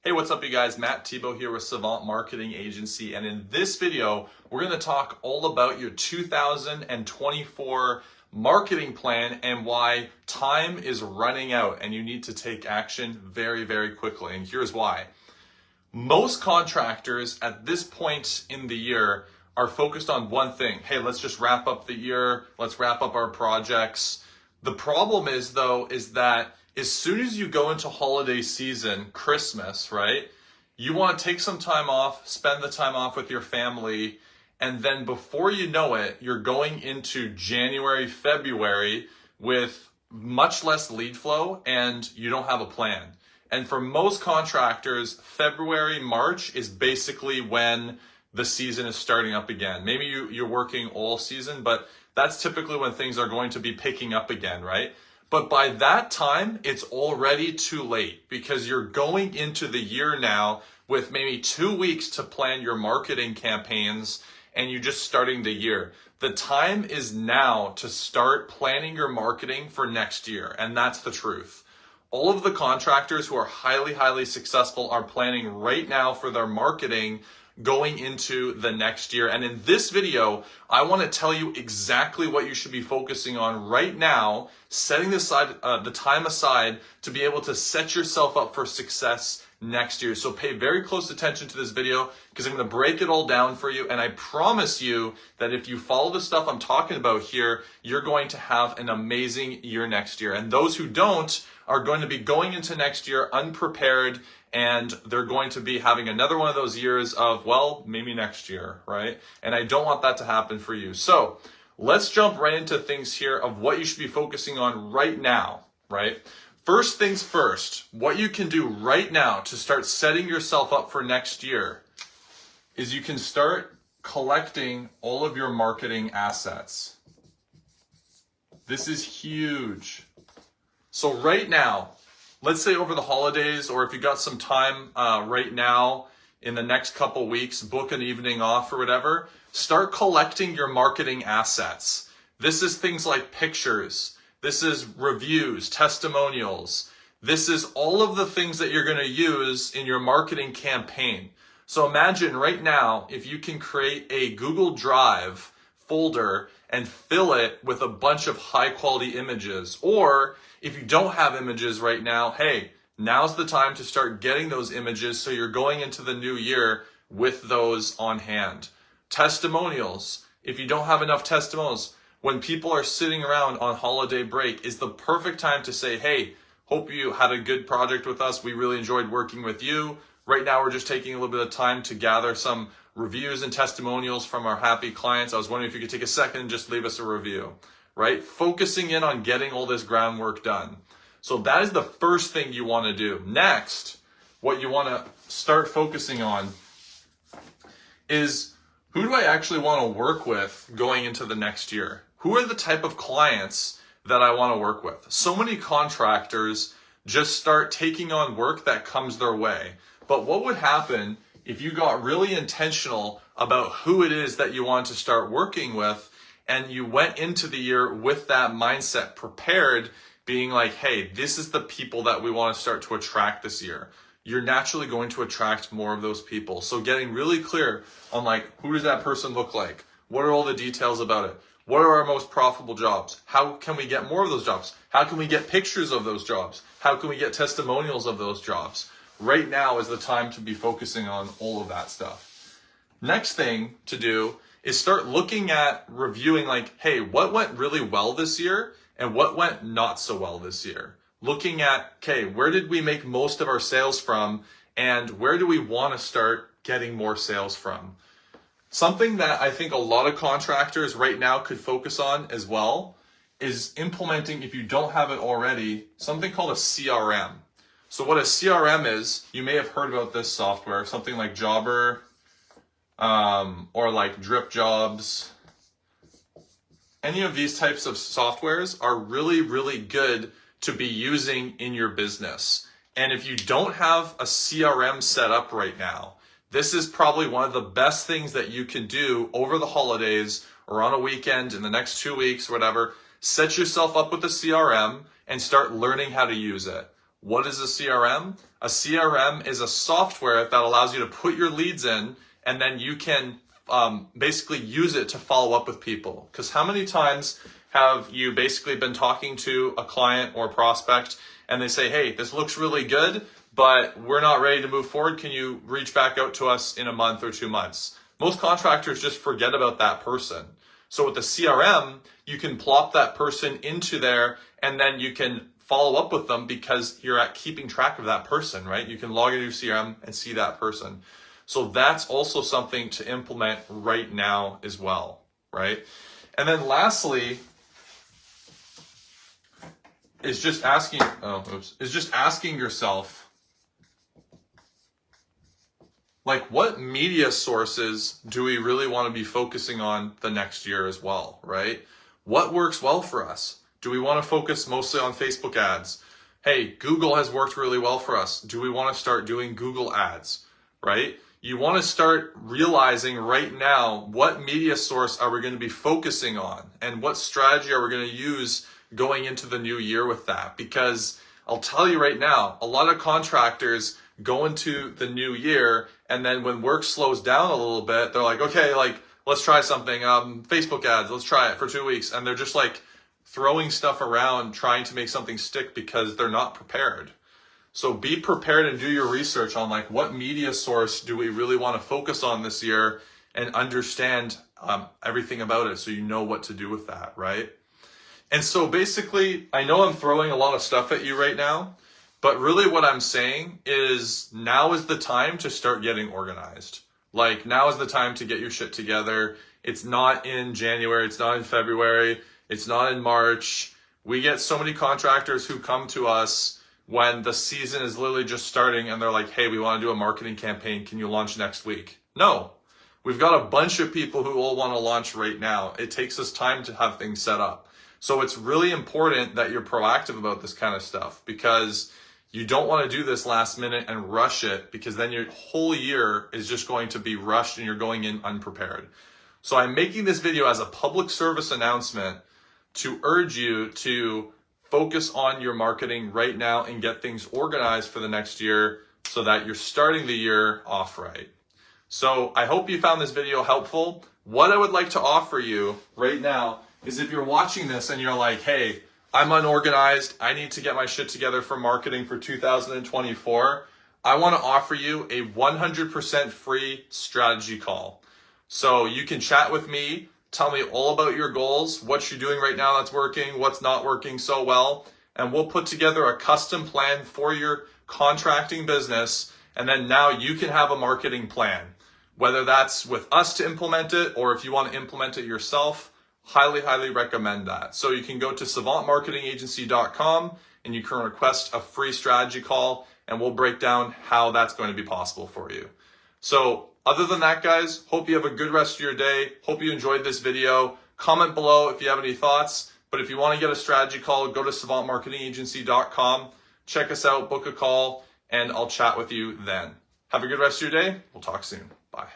Hey, what's up you guys? Matt Thibeau here with Savant Marketing Agency, and in this video, we're going to talk all about your 2024 marketing plan and why time is running out and you need to take action very, very quickly. And here's why. Most contractors at this point in the year are focused on one thing. Hey, let's just wrap up the year. Let's wrap up our projects. The problem is that as soon as you go into holiday season, Christmas, right? You want to take some time off, spend the time off with your family, and then before you know it, you're going into January, February with much less lead flow and you don't have a plan. And for most contractors, February, March is basically when the season is starting up again. Maybe you're working all season, but that's typically when things are going to be picking up again, right? But by that time, it's already too late because you're going into the year now with maybe 2 weeks to plan your marketing campaigns and you're just starting the year. The time is now to start planning your marketing for next year, and that's the truth. All of the contractors who are highly, highly successful are planning right now for their marketing going into the next year. And in this video, I want to tell you exactly what you should be focusing on right now, setting the time aside to be able to set yourself up for success next year. So pay very close attention to this video because I'm going to break it all down for you. And I promise you that if you follow the stuff I'm talking about here, you're going to have an amazing year next year. And those who don't are going to be going into next year unprepared, and they're going to be having another one of those years of, well, maybe next year, right? And I don't want that to happen for you. So let's jump right into things here of what you should be focusing on right now, right? First things first, what you can do right now to start setting yourself up for next year is you can start collecting all of your marketing assets. This is huge. So right now, let's say over the holidays, or if you got some time right now in the next couple weeks, book an evening off or whatever, start collecting your marketing assets. This is things like pictures. This is reviews, testimonials. This is all of the things that you're going to use in your marketing campaign. So imagine right now, if you can create a Google Drive folder and fill it with a bunch of high quality images, or if you don't have images right now, hey, now's the time to start getting those images so you're going into the new year with those on hand. Testimonials. If you don't have enough testimonials, when people are sitting around on holiday break, is the perfect time to say, hey, hope you had a good project with us. We really enjoyed working with you. Right now, we're just taking a little bit of time to gather some reviews and testimonials from our happy clients. I was wondering if you could take a second and just leave us a review. Right? Focusing in on getting all this groundwork done. So that is the first thing you want to do. Next, what you want to start focusing on is, who do I actually want to work with going into the next year? Who are the type of clients that I want to work with? So many contractors just start taking on work that comes their way. But what would happen if you got really intentional about who it is that you want to start working with, and you went into the year with that mindset prepared, being like, hey, this is the people that we want to start to attract this year. You're naturally going to attract more of those people. So getting really clear on like, who does that person look like? What are all the details about it? What are our most profitable jobs? How can we get more of those jobs? How can we get pictures of those jobs? How can we get testimonials of those jobs? Right now is the time to be focusing on all of that stuff. Next thing to do is start looking at reviewing like, hey, what went really well this year and what went not so well this year? Looking at, okay, where did we make most of our sales from and where do we want to start getting more sales from? Something that I think a lot of contractors right now could focus on as well is implementing, if you don't have it already, something called a CRM. So what a CRM is, you may have heard about this software, something like Jobber, or like Drip Jobs. Any of these types of softwares are really, really good to be using in your business. And if you don't have a CRM set up right now, this is probably one of the best things that you can do over the holidays or on a weekend in the next 2 weeks, whatever. Set yourself up with a CRM and start learning how to use it. What is a CRM? A CRM is a software that allows you to put your leads in, and then you can basically use it to follow up with people. Because how many times have you basically been talking to a client or prospect and they say, hey, this looks really good, but we're not ready to move forward. Can you reach back out to us in a month or 2 months? Most contractors just forget about that person. So with the CRM, you can plop that person into there, and then you can follow up with them because you're at keeping track of that person, right? You can log into your CRM and see that person. So that's also something to implement right now as well, right? And then lastly, is just asking yourself, like, what media sources do we really want to be focusing on the next year as well, right? What works well for us? Do we want to focus mostly on Facebook ads? Hey, Google has worked really well for us. Do we want to start doing Google ads, right? You want to start realizing right now, what media source are we going to be focusing on, and what strategy are we going to use going into the new year with that? Because I'll tell you right now, a lot of contractors go into the new year, and then when work slows down a little bit, they're like, okay, like, let's try something, Facebook ads, let's try it for 2 weeks. And they're just like throwing stuff around, trying to make something stick because they're not prepared. So be prepared and do your research on like, what media source do we really want to focus on this year, and understand everything about it so you know what to do with that, right? And so basically, I know I'm throwing a lot of stuff at you right now, but really what I'm saying is now is the time to start getting organized. Like, now is the time to get your shit together. It's not in January, it's not in February, it's not in March. We get so many contractors who come to us when the season is literally just starting, and they're like, hey, we want to do a marketing campaign. Can you launch next week? No. We've got a bunch of people who all want to launch right now. It takes us time to have things set up. So it's really important that you're proactive about this kind of stuff, because you don't want to do this last minute and rush it, because then your whole year is just going to be rushed and you're going in unprepared. So I'm making this video as a public service announcement to urge you to focus on your marketing right now and get things organized for the next year so that you're starting the year off right. So I hope you found this video helpful. What I would like to offer you right now is, if you're watching this and you're like, hey, I'm unorganized, I need to get my shit together for marketing for 2024, I want to offer you a 100% free strategy call. So you can chat with me, tell me all about your goals, what you're doing right now that's working, what's not working so well, and we'll put together a custom plan for your contracting business, and then now you can have a marketing plan. Whether that's with us to implement it, or if you want to implement it yourself, highly, highly recommend that. So you can go to savantmarketingagency.com and you can request a free strategy call, and we'll break down how that's going to be possible for you. So other than that, guys, hope you have a good rest of your day. Hope you enjoyed this video. Comment below if you have any thoughts. But if you want to get a strategy call, go to savantmarketingagency.com. Check us out, book a call, and I'll chat with you then. Have a good rest of your day. We'll talk soon. Bye.